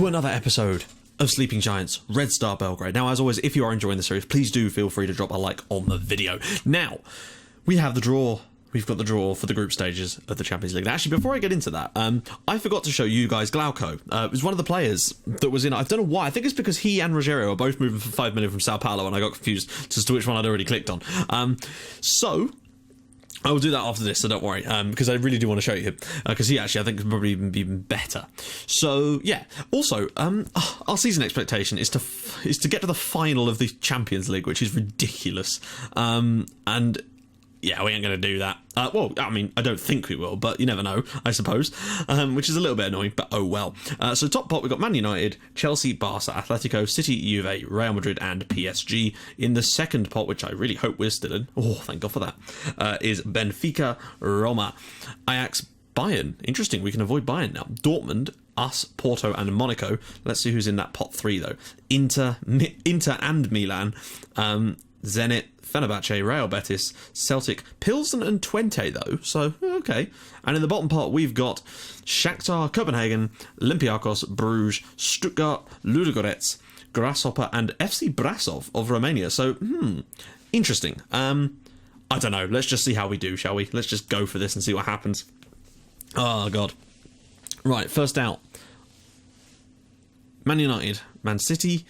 another episode of Sleeping Giants Red Star Belgrade. Now, as always, if you are enjoying the series, please do feel free to drop a like on the video. Now, we have the draw. We've got the draw for the group stages of the Champions League. Now, actually, before I get into that, I forgot to show you guys Glauco. It was one of the players that was in. I don't know why. I think it's because he and Rogério are both moving for 5 million from Sao Paulo, and I got confused as to which one I'd already clicked on. So I will do that after this, so don't worry, because I really do want to show you him, because he actually, I think, could probably even be better. So, yeah. Also, our season expectation is to get to the final of the Champions League, which is ridiculous. And yeah, we ain't going to do that. Well, I mean, I don't think we will, but you never know, I suppose, which is a little bit annoying, but oh well. So top pot, we've got Man United, Chelsea, Barca, Atletico, City, Juve, Real Madrid, and PSG. In the second pot, which I really hope we're still in, oh, thank God for that, is Benfica, Roma, Ajax, Bayern. Interesting, we can avoid Bayern now. Dortmund, us, Porto, and Monaco. Let's see who's in that pot three, though. Inter and Milan, Zenit, Fenerbahce, Real Betis, Celtic, Pilsen and Twente though, so okay. And in the bottom part we've got Shakhtar, Copenhagen, Olympiacos, Bruges, Stuttgart, Ludogorets, Grasshopper and FC Brasov of Romania. So, interesting. I don't know, let's just see how we do, shall we? Let's just go for this and see what happens. Oh god. Right, first out. Man United, Man City.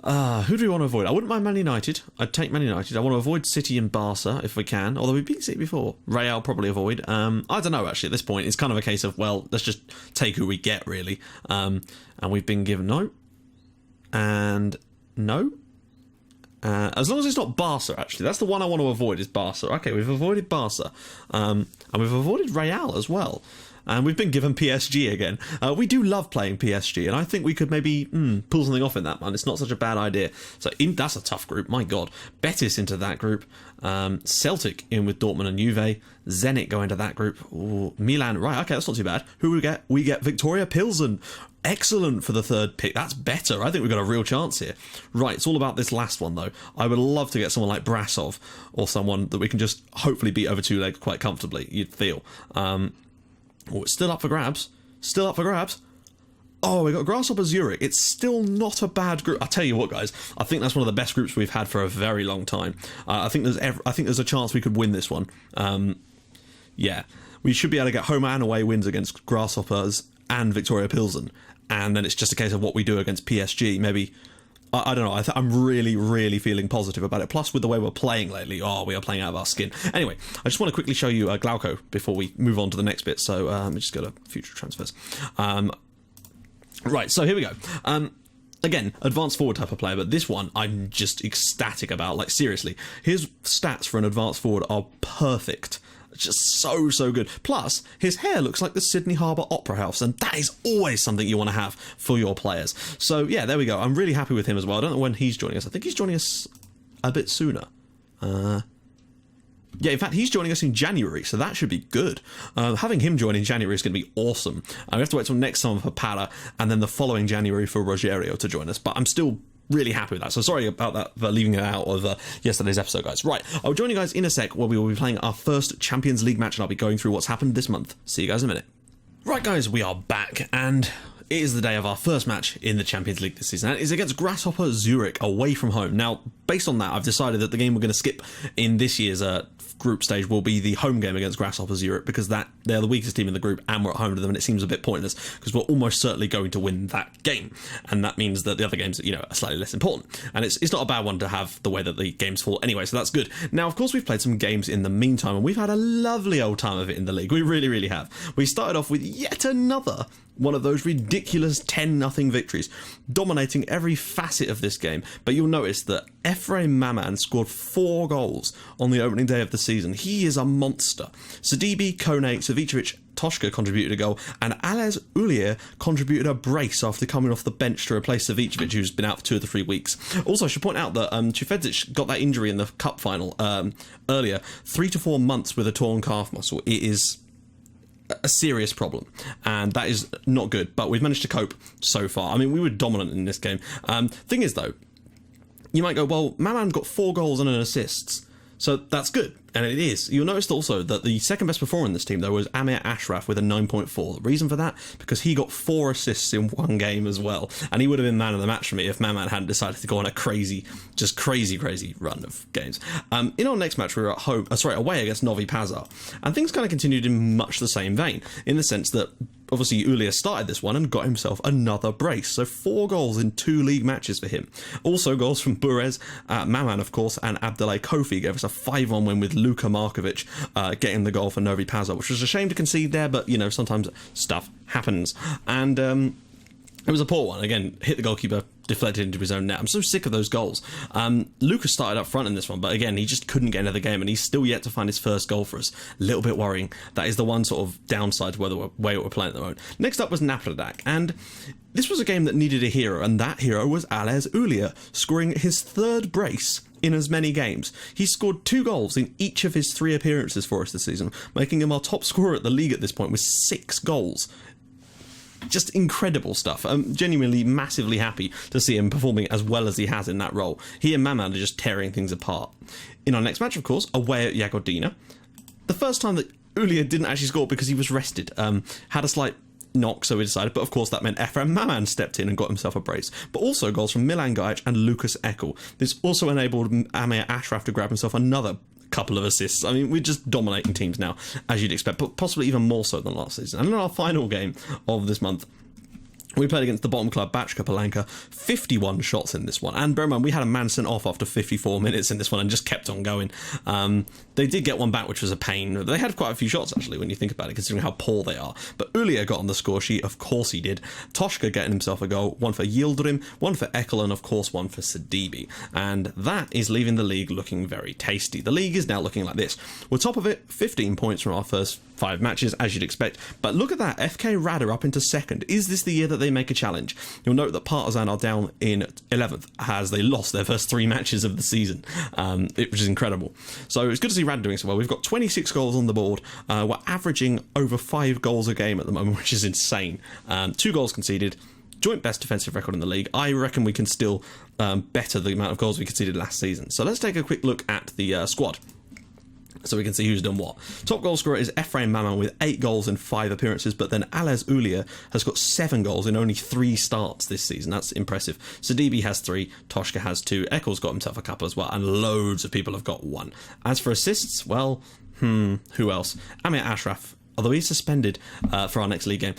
Who do we want to avoid? I wouldn't mind Man United. I'd take Man United. I want to avoid City and Barca if we can, although we've beaten City before. Real probably avoid. I don't know, actually, at this point. It's kind of a case of, well, let's just take who we get, really. And we've been given no. And no. As long as it's not Barca, actually. That's the one I want to avoid, is Barca. Okay, we've avoided Barca. And we've avoided Real as well. And we've been given PSG again. We do love playing PSG, and I think we could maybe pull something off in that one. It's not such a bad idea. So that's a tough group, my God. Betis into that group. Celtic in with Dortmund and Juve. Zenit go into that group. Ooh, Milan, right, okay, that's not too bad. Who we get? We get Victoria Pilsen. Excellent for the third pick. That's better. I think we've got a real chance here. Right, it's all about this last one, though. I would love to get someone like Brasov, or someone that we can just hopefully beat over two legs quite comfortably, you'd feel. Oh, it's still up for grabs. Still up for grabs. Oh, we got Grasshopper Zurich. It's still not a bad group. I'll tell you what, guys. I think that's one of the best groups we've had for a very long time. I think there's a chance we could win this one. Yeah, we should be able to get home and away wins against Grasshoppers and Victoria Pilsen, and then it's just a case of what we do against PSG. Maybe. I don't know, I'm really, really feeling positive about it. Plus, with the way we're playing lately, we are playing out of our skin. Anyway, I just want to quickly show you Glauco before we move on to the next bit. So let me just go to future transfers. Right, so here we go. Again, advanced forward type of player, but this one I'm just ecstatic about. Like, seriously, his stats for an advanced forward are perfect. Just so good. Plus, his hair looks like the Sydney Harbour Opera House, and that is always something you want to have for your players. So, yeah, there we go. I'm really happy with him as well. I don't know when he's joining us. I think he's joining us a bit sooner. Yeah, in fact, he's joining us in January, so that should be good. Having him join in January is going to be awesome. We have to wait till next summer for Pala, and then the following January for Rogério to join us. But I'm still really happy with that. So sorry about that for leaving it out of yesterday's episode, guys. Right, I'll join you guys in a sec where we will be playing our first Champions League match, and I'll be going through what's happened this month. See you guys in a minute. Right, guys, we are back, and it is the day of our first match in the Champions League this season. It is against Grasshopper Zurich, away from home. Now, based on that, I've decided that the game we're going to skip in this year's group stage will be the home game against Grasshopper Zurich, because they're the weakest team in the group and we're at home to them, and it seems a bit pointless because we're almost certainly going to win that game, and that means that the other games, are slightly less important, and it's not a bad one to have the way that the games fall anyway, so that's good. Now, of course, we've played some games in the meantime, and we've had a lovely old time of it in the league. We really have. We started off with yet another one of those ridiculous 10-0 victories, dominating every facet of this game. But you'll notice that Efraim Maman scored 4 goals on the opening day of the season. He is a monster. Sidibe, Kone, Savicevic, Toshka contributed a goal, and Alez Ulier contributed a brace after coming off the bench to replace Savicevic, who's been out for 2 or 3 weeks. Also, I should point out that Chufedzic got that injury in the cup final earlier, 3 to 4 months with a torn calf muscle. It is a serious problem, and that is not good, but we've managed to cope so far. I mean, we were dominant in this game. Thing is, though, you might go, well, Maman got 4 goals and an assist, so that's good. And it is. You'll notice also that the second best performer in this team, though, was Amir Ashraf with a 9.4. The reason for that? Because he got 4 assists in one game as well. And he would have been man of the match for me if Maman hadn't decided to go on a crazy run of games. In our next match, we were away against Novi Pazar. And things kind of continued in much the same vein, in the sense that obviously Ulia started this one and got himself another brace. So 4 goals in 2 league matches for him. Also goals from Burez, Maman, of course, and Abdullah Kofi gave us a 5-1 win with Luka Markovic getting the goal for Novi Pazar, which was a shame to concede there, but, sometimes stuff happens. And it was a poor one. Again, hit the goalkeeper, deflected into his own net. I'm so sick of those goals. Lucas started up front in this one, but again, he just couldn't get into the game, and he's still yet to find his first goal for us. A little bit worrying. That is the one sort of downside to the way we're playing at the moment. Next up was Napredak, and this was a game that needed a hero, and that hero was Alez Ulia, scoring his 3rd brace in as many games. He scored 2 goals in each of his 3 appearances for us this season, making him our top scorer at the league at this point with 6 goals. Just incredible stuff. I'm genuinely massively happy to see him performing as well as he has in that role. He and Maman are just tearing things apart. In our next match, of course, away at Jagodina, the first time that Ulia didn't actually score because he was rested. Had a slight knock, so we decided, but of course that meant Efrem Maman stepped in and got himself a brace. But also goals from Milan Gajic and Lucas Eckel. This also enabled Amir Ashraf to grab himself another couple of assists. I mean, we're just dominating teams now, as you'd expect, but possibly even more so than last season. And in our final game of this month, we played against the bottom club, Bachka Palanka, 51 shots in this one. And bear in mind, we had a man sent off after 54 minutes in this one and just kept on going. They did get one back, which was a pain. They had quite a few shots, actually, when you think about it, considering how poor they are. But Ulia got on the score sheet, of course he did. Toshka getting himself a goal, one for Yildirim, one for Eckel, and of course one for Sidibe. And that is leaving the league looking very tasty. The league is now looking like this. We're top of it, 15 points from our first 5 matches, as you'd expect. But look at that, FK Rada up into 2nd. Is this the year that they make a challenge? You'll note that Partizan are down in 11th as they lost their first 3 matches of the season, which is incredible. So it's good to see Rada doing so well. We've got 26 goals on the board. We're averaging over 5 goals a game at the moment, which is insane. 2 goals conceded. Joint best defensive record in the league. I reckon we can still better the amount of goals we conceded last season. So let's take a quick look at the squad, so we can see who's done what. Top goal scorer is Efraim Maman with 8 goals in 5 appearances, but then Alez Ulia has got 7 goals in only 3 starts this season. That's impressive. Sidibe has 3, Toshka has 2, Eckel's got himself a couple as well, and loads of people have got 1. As for assists, well, who else? Amir Ashraf, although he's suspended for our next league game.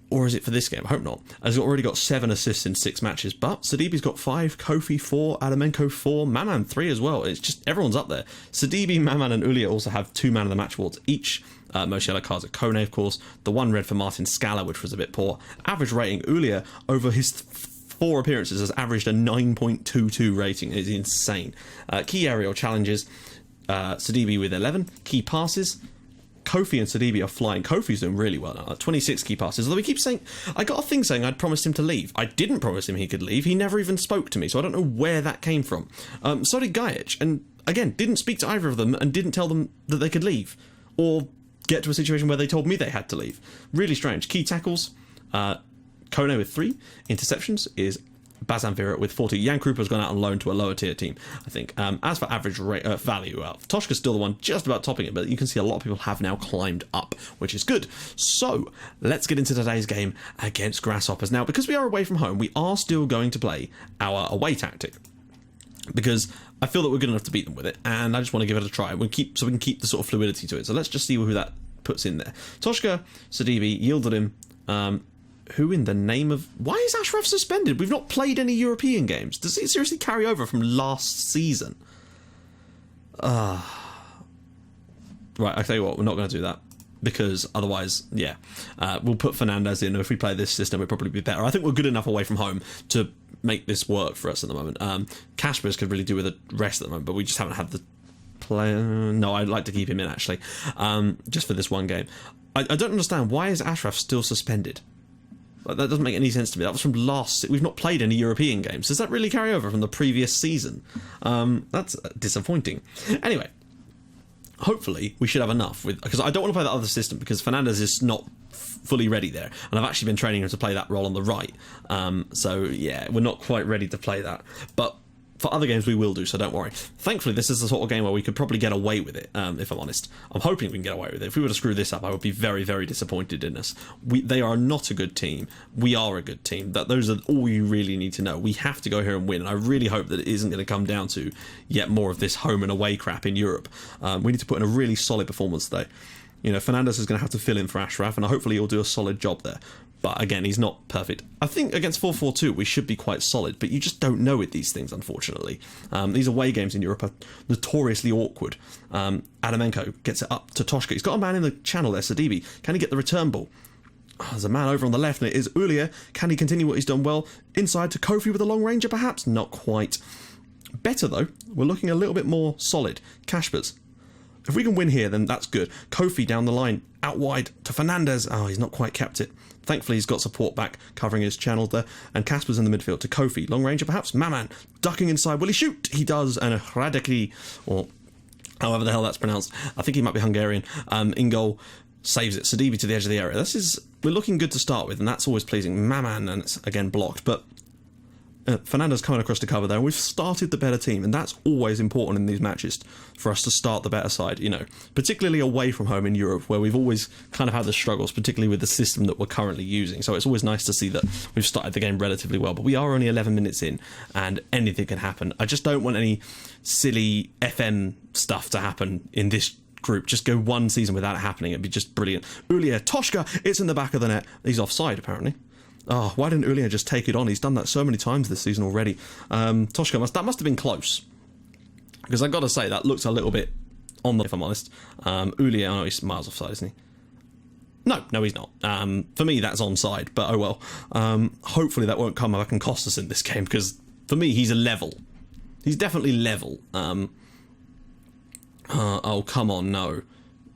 Or is it for this game? I hope not. Has already got 7 assists in 6 matches. But Sidibe's got 5, Kofi 4, Adamenko 4, Maman 3 as well. It's just everyone's up there. Sidibe, Maman, and Ulia also have 2 man of the match awards each. Most yellow cards at Kone, of course. The 1 red for Martin Scala, which was a bit poor. Average rating, Ulia over his 4 appearances has averaged a 9.22 rating. It is insane. Key aerial challenges, Sidibe with 11. Key passes, Kofi and Sidibe are flying. Kofi's doing really well now, 26 key passes. Although we keep saying, I got a thing saying I'd promised him to leave. I didn't promise him he could leave. He never even spoke to me, so I don't know where that came from. So did Gajic, and again, didn't speak to either of them and didn't tell them that they could leave, or get to a situation where they told me they had to leave. Really strange. Key tackles, Kone with 3. Interceptions is Bazan Vera with 40. Jan Krupa's gone out on loan to a lower tier team, I think. As for average value, Toshka's still the one just about topping it, but you can see a lot of people have now climbed up, which is good. So let's get into today's game against Grasshoppers. Now, because we are away from home, we are still going to play our away tactic, because I feel that we're good enough to beat them with it, and I just want to give it a try. We can keep the sort of fluidity to it. So let's just see who that puts in there. Toshka, Sidibe, Yildirim, who in the name of... Why is Ashraf suspended? We've not played any European games. Does it seriously carry over from last season? Right, I tell you what, we're not going to do that. Because otherwise, yeah, we'll put Fernandez in. If we play this system, it'll probably be better. I think we're good enough away from home to make this work for us at the moment. Kasper's could really do with the rest at the moment, but we just haven't had the play. No, I'd like to keep him in, actually, just for this one game. I don't understand. Why is Ashraf still suspended? That doesn't make any sense to me. That was from last... We've not played any European games. Does that really carry over from the previous season? That's disappointing. Anyway, hopefully we should have enough, because I don't want to play that other system, because Fernandez is not fully ready there, and I've actually been training him to play that role on the right. So yeah, we're not quite ready to play that. But for other games we will do, so don't worry. Thankfully, this is the sort of game where we could probably get away with it, if I'm honest. I'm hoping we can get away with it. If we were to screw this up, I would be very, very disappointed in us. They are not a good team. We are a good team. Those are all you really need to know. We have to go here and win, and I really hope that it isn't going to come down to yet more of this home and away crap in Europe. We need to put in a really solid performance today. Fernandez is going to have to fill in for Ashraf, and hopefully he'll do a solid job there. But again, he's not perfect. I think against 4-4-2 we should be quite solid, but you just don't know with these things, unfortunately. These away games in Europe are notoriously awkward. Adamenko gets it up to Toshka. He's got a man in the channel there, Sidibe. Can he get the return ball? Oh, there's a man over on the left, and it is Ulia. Can he continue what he's done well? Inside to Kofi with a long ranger, perhaps? Not quite. Better, though. We're looking a little bit more solid. Kashpers. If we can win here, then that's good. Kofi down the line, out wide to Fernandez. Oh, he's not quite kept it. Thankfully, he's got support back, covering his channel there. And Kasper's in the midfield to Kofi. Long ranger, perhaps? Maman, ducking inside. Will he shoot? He does. And Hradeki, or however the hell that's pronounced. I think he might be Hungarian. In goal, saves it. Sidibe to the edge of the area. We're looking good to start with, and that's always pleasing. Maman, and it's again blocked. But Fernandez coming across to cover there, and we've started the better team, and that's always important in these matches for us to start the better side, particularly away from home in Europe, where we've always kind of had the struggles, particularly with the system that we're currently using. So it's always nice to see that we've started the game relatively well, but we are only 11 minutes in and anything can happen. I just don't want any silly FM stuff to happen in this group. Just go one season without it happening. It'd be just brilliant. Ulia, Toshka, it's in the back of the net. He's offside apparently. Oh, why didn't Ulia just take it on? He's done that so many times this season already. Toshka, that must have been close. Because I've got to say, that looks a little bit on the, if I'm honest. Ulia, he's miles offside, isn't he? No, he's not. For me, that's onside, but oh well. Hopefully that won't come back and cost us in this game, because for me, he's a level. He's definitely level. Oh, come on, no.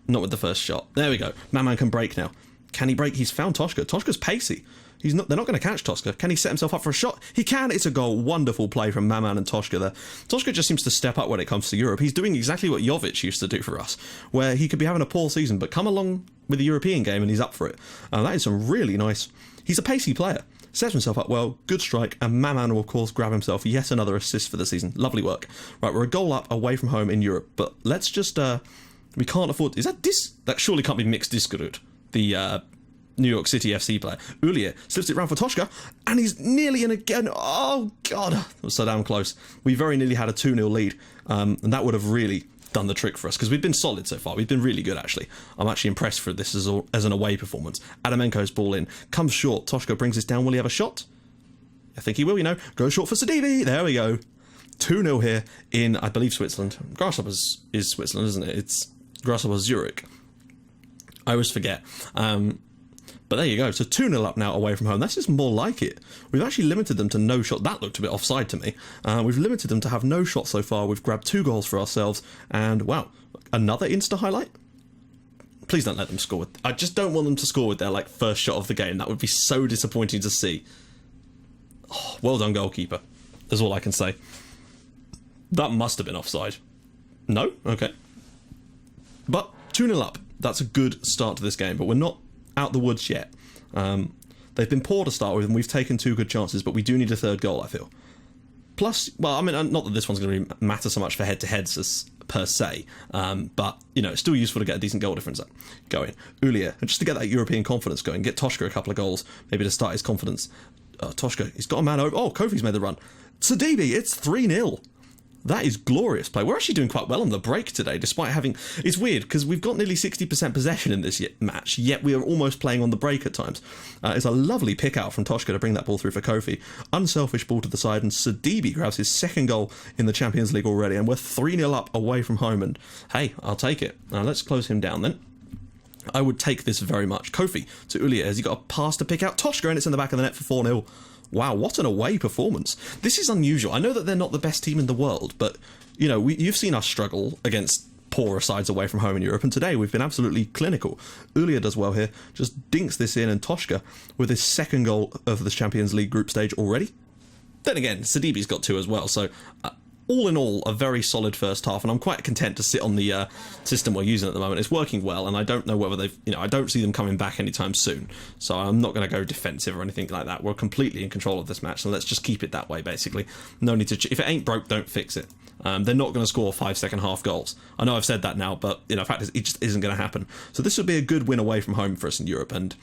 Not with the first shot. There we go. Maman can break now. Can he break? He's found Toshka. Toshka's pacey. They're not going to catch Toshka. Can he set himself up for a shot? He can. It's a goal. Wonderful play from Maman and Toshka there. Toshka just seems to step up when it comes to Europe. He's doing exactly what Jovic used to do for us, where he could be having a poor season, but come along with the European game and he's up for it. That is some really nice... He's a pacey player. Sets himself up well. Good strike. And Maman will, of course, grab himself yet another assist for the season. Lovely work. Right, we're a goal up away from home in Europe, but let's just... we can't afford... Is that That surely can't be Mix Diskerud, the... New York City FC player. Ulia slips it round for Toshka, and he's nearly in again. Oh, God. That was so damn close. We very nearly had a 2-0 lead, and that would have really done the trick for us, because we've been solid so far. We've been really good, actually. I'm actually impressed for this as an away performance. Adamenko's ball in. Comes short. Toshka brings this down. Will he have a shot? I think he will, Goes short for Sidibe. There we go. 2-0 here in, I believe, Switzerland. Grasshoppers is Switzerland, isn't it? It's Grasshoppers Zurich. I always forget. But there you go. So 2-0 up now away from home. That's just more like it. We've actually limited them to no shot. That looked a bit offside to me. We've limited them to have no shot so far. We've grabbed 2 goals for ourselves. And, wow, another Insta highlight? Please don't let them score. I just don't want them to score with their, first shot of the game. That would be so disappointing to see. Oh, well done, goalkeeper. That's all I can say. That must have been offside. No? Okay. But 2-0 up. That's a good start to this game. But we're not out the woods yet. They've been poor to start with, and we've taken 2 good chances, but we do need a 3rd goal, I feel. Plus, well, I mean, not that this one's going to really matter so much for head-to-heads per se, but, it's still useful to get a decent goal difference going. Ulia, just to get that European confidence going, get Toshka a couple of goals, maybe to start his confidence. Toshka, he's got a man over. Oh, Kofi's made the run. Sidibe, it's 3-0. That is glorious play. We're actually doing quite well on the break today, despite having... It's weird, because we've got nearly 60% possession in this match, yet we are almost playing on the break at times. It's a lovely pick-out from Toshka to bring that ball through for Kofi. Unselfish ball to the side, and Sidibe grabs his 2nd goal in the Champions League already, and we're 3-0 up away from home, and hey, I'll take it. Now, let's close him down then. I would take this very much. Kofi to Ulia. Has he got a pass to pick out? Toshka, and it's in the back of the net for 4-0. Wow, what an away performance. This is unusual. I know that they're not the best team in the world, but, you've seen us struggle against poorer sides away from home in Europe, and today we've been absolutely clinical. Ulia does well here, just dinks this in, and Toshka with his 2nd goal of the Champions League group stage already. Then again, Sidibe's got 2 as well, so all in all, a very solid first half, and I'm quite content to sit on the system we're using at the moment. It's working well, and I don't know whether they've, I don't see them coming back anytime soon, so I'm not going to go defensive or anything like that. We're completely in control of this match, so let's just keep it that way, basically. No need to, if it ain't broke, don't fix it. They're not going to score 5 second half goals. I know I've said that now, but, in fact, it just isn't going to happen. So this would be a good win away from home for us in Europe, and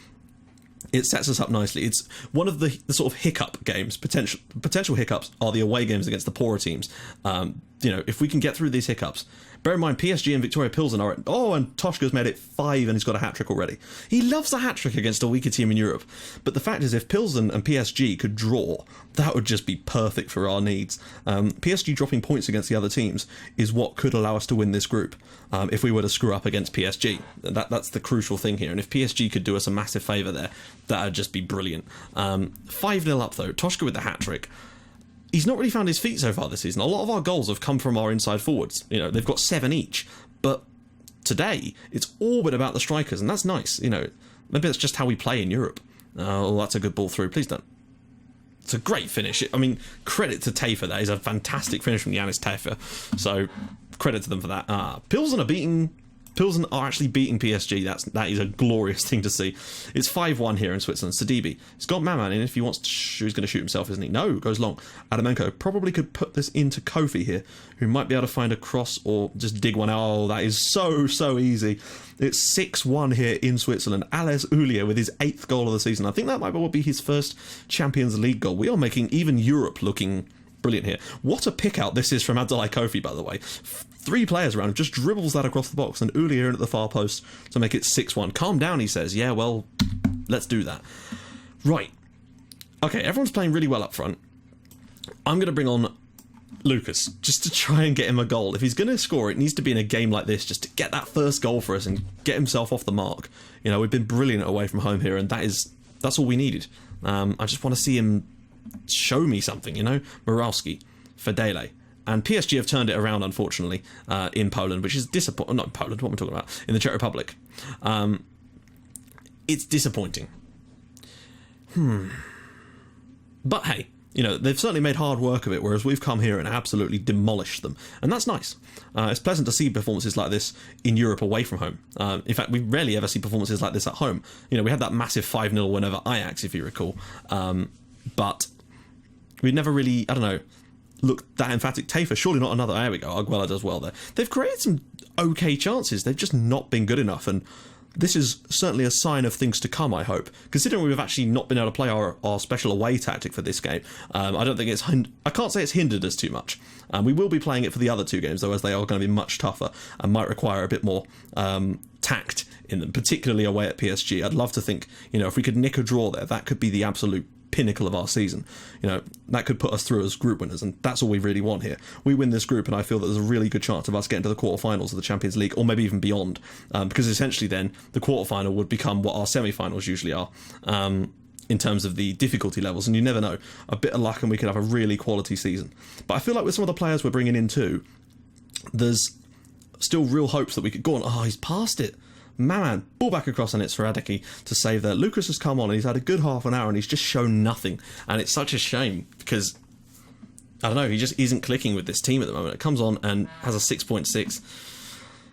it sets us up nicely. It's one of the sort of hiccup games. Potential hiccups are the away games against the poorer teams. If we can get through these hiccups. Bear in mind, PSG and Victoria Pilsen are and Toshka's made it 5 and he's got a hat-trick already. He loves a hat-trick against a weaker team in Europe. But the fact is, if Pilsen and PSG could draw, that would just be perfect for our needs. PSG dropping points against the other teams is what could allow us to win this group if we were to screw up against PSG. That's the crucial thing here. And if PSG could do us a massive favour there, that would just be brilliant. 5-0 up, though. Toshka with the hat-trick. He's not really found his feet so far this season. A lot of our goals have come from our inside forwards. They've got 7 each. But today, it's all been about the strikers, and that's nice. Maybe that's just how we play in Europe. Oh, that's a good ball through. Please don't. It's a great finish. I mean, credit to Tafer. That is a fantastic finish from Yanis Tafer. So, credit to them for that. Pilsen are actually beating PSG. That is a glorious thing to see. It's 5-1 here in Switzerland. Sidibe. He's got Maman in. If he wants to, he's going to shoot himself, isn't he? No, goes long. Adamenko probably could put this into Kofi here, who might be able to find a cross or just dig one out. Oh, that is so easy. It's 6-1 here in Switzerland. Ales Ulia with his 8th goal of the season. I think that might well be his first Champions League goal. We are making even Europe looking brilliant here. What a pick out this is from Abdoulaye Kofi, by the way. 3 players around him, just dribbles that across the box, and Ulia in at the far post to make it 6-1. Calm down, he says. Yeah, well, let's do that. Right. Okay, everyone's playing really well up front. I'm going to bring on Lucas, just to try and get him a goal. If he's going to score, it needs to be in a game like this, just to get that first goal for us and get himself off the mark. We've been brilliant away from home here, and that's all we needed. I just want to see him show me something, Morawski, Fedele. And PSG have turned it around, unfortunately, in Poland, which is disappointing. Not in Poland, what am I talking about? In the Czech Republic. It's disappointing. But hey, they've certainly made hard work of it, whereas we've come here and absolutely demolished them. And that's nice. It's pleasant to see performances like this in Europe away from home. In fact, we rarely ever see performances like this at home. We had that massive 5-0 win over Ajax, if you recall. But we never really, looked that emphatic. Tafer, surely not another. There we go. Arguella does well there. They've created some okay chances. They've just not been good enough, and this is certainly a sign of things to come, I hope. Considering we've actually not been able to play our special away tactic for this game, I don't think I can't say it's hindered us too much. We will be playing it for the other 2 games, though, as they are going to be much tougher and might require a bit more tact in them, particularly away at PSG. I'd love to think, if we could nick a draw there, that could be the absolute pinnacle of our season. That could put us through as group winners, and that's all we really want here. We win this group, and I feel that there's a really good chance of us getting to the quarterfinals of the Champions League, or maybe even beyond, because essentially then the quarterfinal would become what our semi-finals usually are, in terms of the difficulty levels, and you never know. A bit of luck and we could have a really quality season. But I feel like with some of the players we're bringing in too, there's still real hopes that we could go on. Oh, he's passed it. Man, ball back across, and it's for Adeki to save there. Lucas has come on and he's had a good half an hour and he's just shown nothing. And it's such a shame because, I don't know, he just isn't clicking with this team at the moment. It comes on and has a 6.6.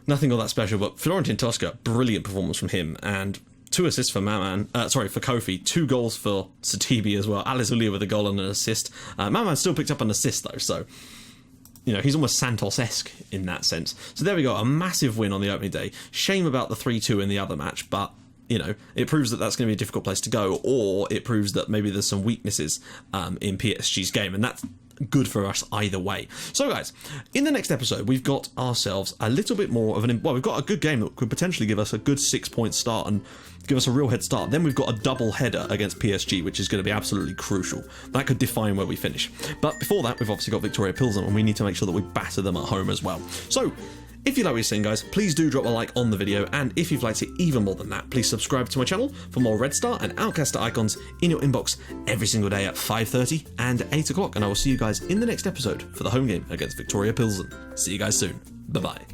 Nothing all that special, but Florentin Tosca, brilliant performance from him. And 2 assists for for Kofi, 2 goals for Satibi as well. Ales Ulia with a goal and an assist. Maman still picked up an assist though, so he's almost Santos-esque in that sense. So there we go, a massive win on the opening day. Shame about the 3-2 in the other match, but, it proves that that's going to be a difficult place to go, or it proves that maybe there's some weaknesses in PSG's game, and that's good for us either way. So guys, in the next episode, we've got ourselves a little bit more of we've got a good game that could potentially give us a good 6-point start and give us a real head start. Then we've got a double header against PSG, which is going to be absolutely crucial. That could define where we finish. But before that, we've obviously got Victoria Pilsen, and we need to make sure that we batter them at home as well. So, if you like what you're seeing, guys, please do drop a like on the video, and if you've liked it even more than that, please subscribe to my channel for more Red Star and Outcaster icons in your inbox every single day at 5:30 and 8 o'clock, and I will see you guys in the next episode for the home game against Victoria Pilsen. See you guys soon. Bye-bye.